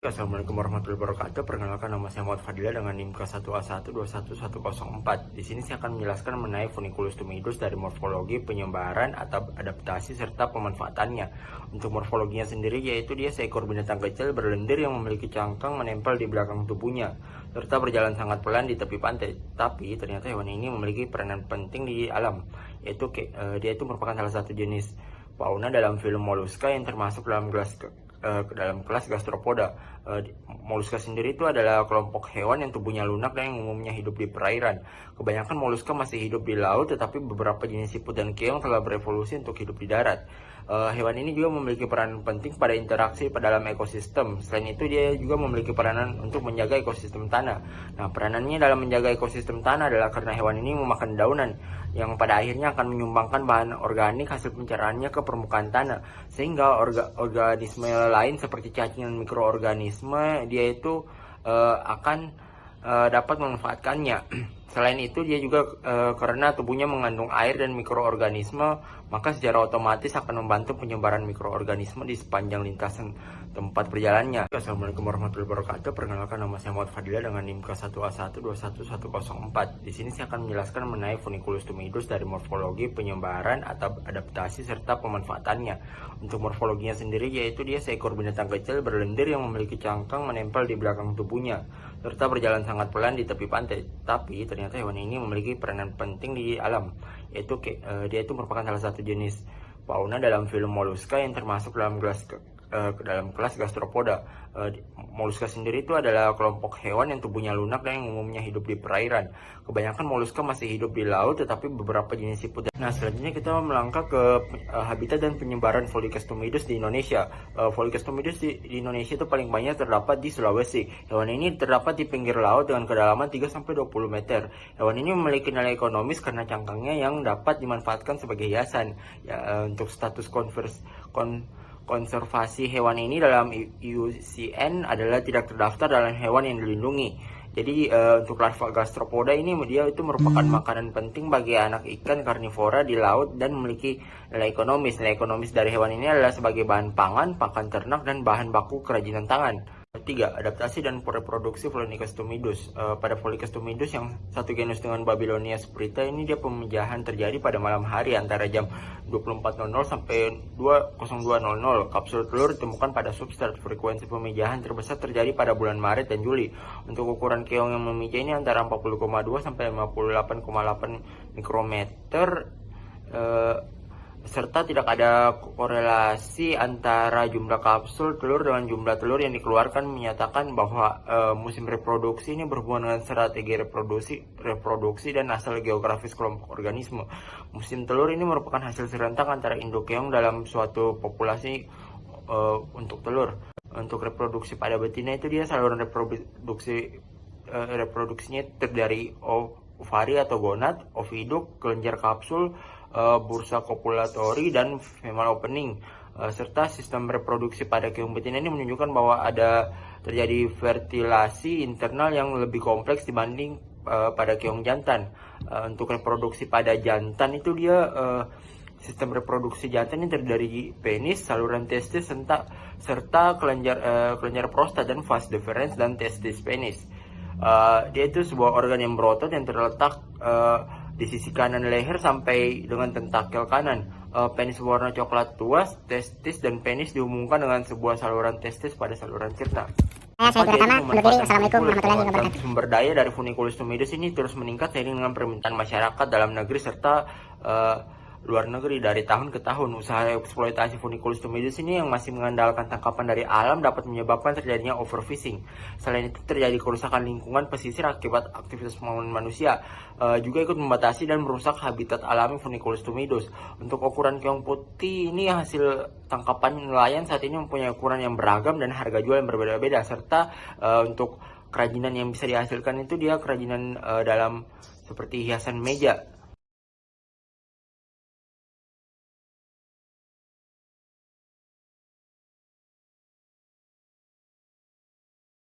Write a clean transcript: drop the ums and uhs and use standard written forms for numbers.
Assalamualaikum warahmatullahi wabarakatuh. Perkenalkan, nama saya Muhammad Fadila dengan NIM K1A1211104. Di sini saya akan menjelaskan mengenai Funiculus tumidus dari morfologi, penyebaran, atau adaptasi serta pemanfaatannya. Untuk morfologinya sendiri yaitu dia seekor binatang kecil berlendir yang memiliki cangkang menempel di belakang tubuhnya serta berjalan sangat pelan di tepi pantai. Tapi ternyata hewan ini memiliki peranan penting di alam, yaitu dia itu merupakan salah satu jenis fauna dalam film Mollusca yang termasuk dalam kelas gastropoda. Moluska sendiri itu adalah kelompok hewan yang tubuhnya lunak dan yang umumnya hidup di perairan. Kebanyakan moluska masih hidup di laut, tetapi beberapa jenis siput dan keong telah berevolusi untuk hidup di darat. Hewan ini juga memiliki peran penting pada interaksi pada dalam ekosistem. Selain itu, dia juga memiliki peranan untuk menjaga ekosistem tanah. Nah, peranannya dalam menjaga ekosistem tanah adalah karena hewan ini memakan daunan yang pada akhirnya akan menyumbangkan bahan organik hasil pencerahannya ke permukaan tanah, sehingga organisme lain seperti cacing dan mikroorganisme dia itu akan dapat memanfaatkannya. Selain itu, dia juga karena tubuhnya mengandung air dan mikroorganisme, maka secara otomatis akan membantu penyebaran mikroorganisme di sepanjang lintasan tempat perjalanannya. Assalamualaikum warahmatullahi wabarakatuh. Perkenalkan, nama saya Muhammad Fadila dengan NIM K1A1211104. Di sini saya akan menjelaskan mengenai Funiculus tumidus dari morfologi, penyebaran, atau adaptasi serta pemanfaatannya. Untuk morfologinya sendiri yaitu dia seekor binatang kecil berlendir yang memiliki cangkang menempel di belakang tubuhnya serta berjalan sangat pelan di tepi pantai. Tapi ternyata hewan ini memiliki peranan penting di alam, yaitu dia itu merupakan salah satu jenis fauna dalam film Mollusca yang termasuk dalam kelas gastropoda. Moluska sendiri itu adalah kelompok hewan yang tubuhnya lunak dan yang umumnya hidup di perairan. Kebanyakan moluska masih hidup di laut, tetapi beberapa jenis siput. Nah, selanjutnya kita melangkah ke habitat dan penyebaran Pholicus tumidus di Indonesia. Pholicus tumidus di Indonesia itu paling banyak terdapat di Sulawesi. Hewan ini terdapat di pinggir laut dengan kedalaman 3-20 meter. Hewan ini memiliki nilai ekonomis karena cangkangnya yang dapat dimanfaatkan sebagai hiasan. Untuk status konservasi hewan ini dalam IUCN adalah tidak terdaftar dalam hewan yang dilindungi. Jadi untuk larva gastropoda ini dia itu merupakan makanan penting bagi anak ikan karnivora di laut dan memiliki nilai ekonomis. Nilai ekonomis dari hewan ini adalah sebagai bahan pangan, pakan ternak, dan bahan baku kerajinan tangan. 3. Adaptasi dan reproduksi Pholicus tumidus. Pada Pholicus tumidus yang satu genus dengan Babylonia sprita ini, dia pemijahan terjadi pada malam hari antara jam 24.00 sampai 02.00. Kapsul telur ditemukan pada substrat. Frekuensi pemijahan terbesar terjadi pada bulan Maret dan Juli. Untuk ukuran keong yang memijah ini antara 40,2 sampai 58,8 mikrometer. Serta tidak ada korelasi antara jumlah kapsul telur dengan jumlah telur yang dikeluarkan, menyatakan bahwa musim reproduksi ini berhubungan dengan strategi reproduksi dan asal geografis kelompok organisme. Musim telur ini merupakan hasil serentak antara induk keong dalam suatu populasi untuk telur. Untuk reproduksi pada betina itu dia saluran reproduksinya terdiri ovari atau gonad, oviduk, kelenjar kapsul, bursa kopulatori, dan femal opening. Serta sistem reproduksi pada keong betina ini menunjukkan bahwa ada terjadi fertilasi internal yang lebih kompleks dibanding pada keong jantan. Untuk reproduksi pada jantan itu dia sistem reproduksi jantan ini terdiri dari penis, saluran testis, serta kelenjar prostat dan vas deferens dan testis penis. Dia itu sebuah organ yang berotot yang terletak di sisi kanan leher sampai dengan tentakel kanan. Penis berwarna coklat tua, testis dan penis dihubungkan dengan sebuah saluran testis pada saluran cerna. Saya Pertama, undur diri. Assalamualaikum warahmatullahi wabarakatuh. Sumber daya dari Funiculus tumidus ini terus meningkat seiring dengan permintaan masyarakat dalam negeri serta luar negeri. Dari tahun ke tahun, usaha eksploitasi Funiculus tumidus ini yang masih mengandalkan tangkapan dari alam dapat menyebabkan terjadinya overfishing. Selain itu, terjadi kerusakan lingkungan pesisir akibat aktivitas pembangunan manusia, juga ikut membatasi dan merusak habitat alami Funiculus tumidus. Untuk ukuran keong putih ini, hasil tangkapan nelayan saat ini mempunyai ukuran yang beragam dan harga jual yang berbeda-beda. Serta untuk kerajinan yang bisa dihasilkan itu dia kerajinan dalam seperti hiasan meja.